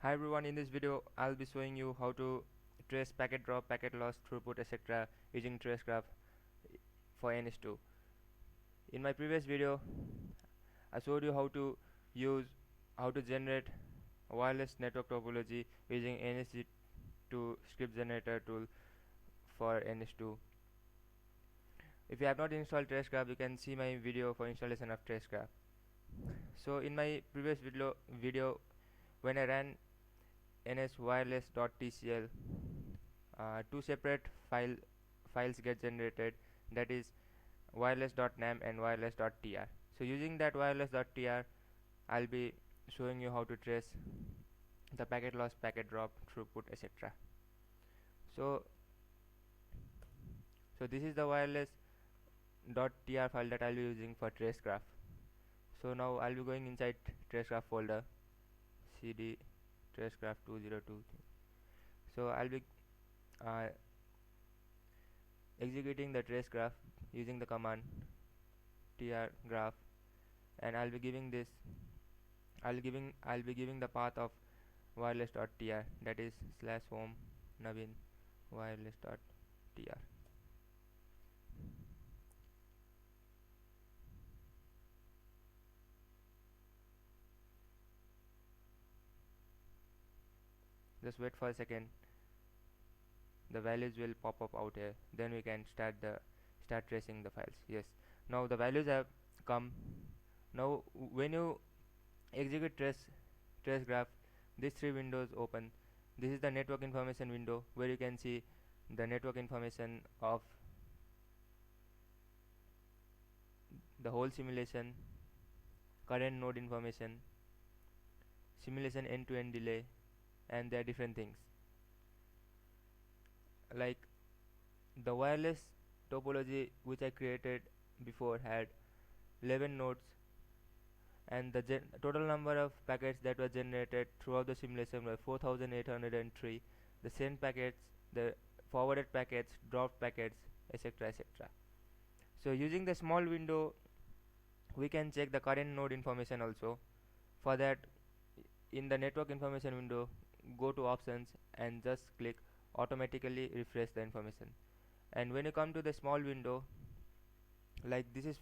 Hi everyone, in this video I'll be showing you how to trace packet drop, packet loss, throughput, etc. using tracegraph for NS2. In my previous video I showed you how to generate a wireless network topology using NSG2 script generator tool for NS2. If you have not installed tracegraph, you can see my video for installation of tracegraph. So in my previous video when I ran nswireless.tcl, two separate files get generated, that is wireless.nam and wireless.tr. So using that wireless.tr, I'll be showing you how to trace the packet loss, packet drop, throughput, etc. So this is the wireless.tr file that I'll be using for tracegraph. So now I'll be going inside tracegraph folder, cd tracegraph 202. So I'll be uh, executing the tracegraph using the command trgraph, and I'll be giving the path of wireless.tr, that is /home navin wireless.tr. Just wait for a second, the values will pop up out here, then we can start tracing the files. Yes, now the values have come. Now when you execute trace graph, these three windows open. This is the network information window where you can see the network information of the whole simulation, current node information, simulation end-to-end delay, and there are different things like the wireless topology which I created before had 11 nodes, and the total number of packets that were generated throughout the simulation were 4803. The sent packets, the forwarded packets, dropped packets, etc., etc. So using the small window we can check the current node information also. For that, in the network information window, go to options and just click automatically refresh the information. And when you come to the small window, like this is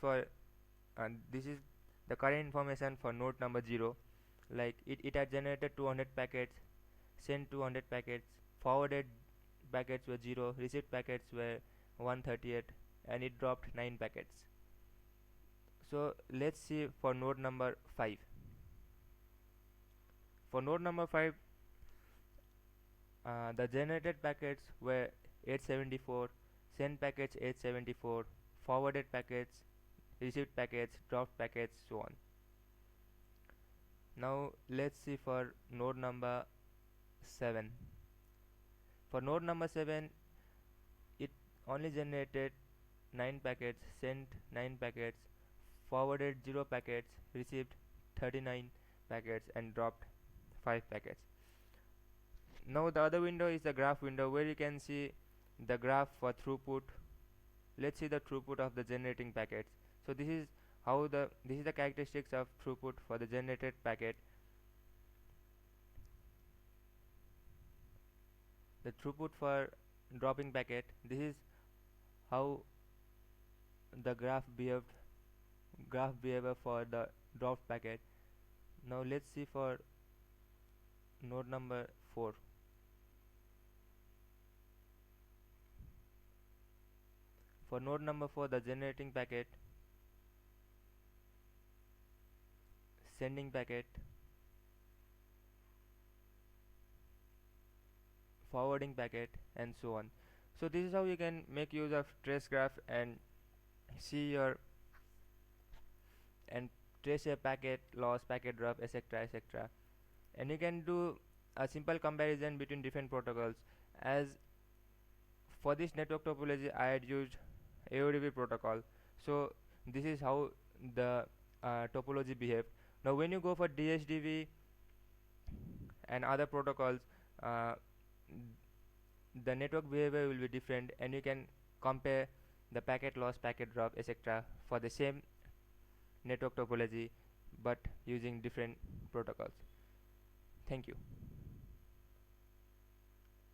the current information for node number 0. Like it had generated 200 packets, sent 200 packets, forwarded packets were 0, received packets were 138, and it dropped 9 packets. So let's see for node number 5. For node number 5, the generated packets were 874, sent packets 874, forwarded packets, received packets, dropped packets, so on. Now let's see for node number 7. For node number 7, it only generated 9 packets, sent 9 packets, forwarded 0 packets, received 39 packets, and dropped 5 packets. Now the other window is the graph window where you can see the graph for throughput. Let's see the throughput of the generating packets. So this is the characteristics of throughput for the generated packet. The throughput for dropping packet, this is how the graph behavior for the dropped packet. Now let's see for node number 4. For node number 4, the generating packet, sending packet, forwarding packet, and so on. So this is how you can make use of tracegraph and see your and trace your packet loss, packet drop, etc., etc. And you can do a simple comparison between different protocols. As for this network topology I had used AODP protocol, so this is how the topology behaved. Now when you go for DHDV and other protocols, uh, the network behavior will be different, and you can compare the packet loss, packet drop, etc. for the same network topology but using different protocols. Thank you.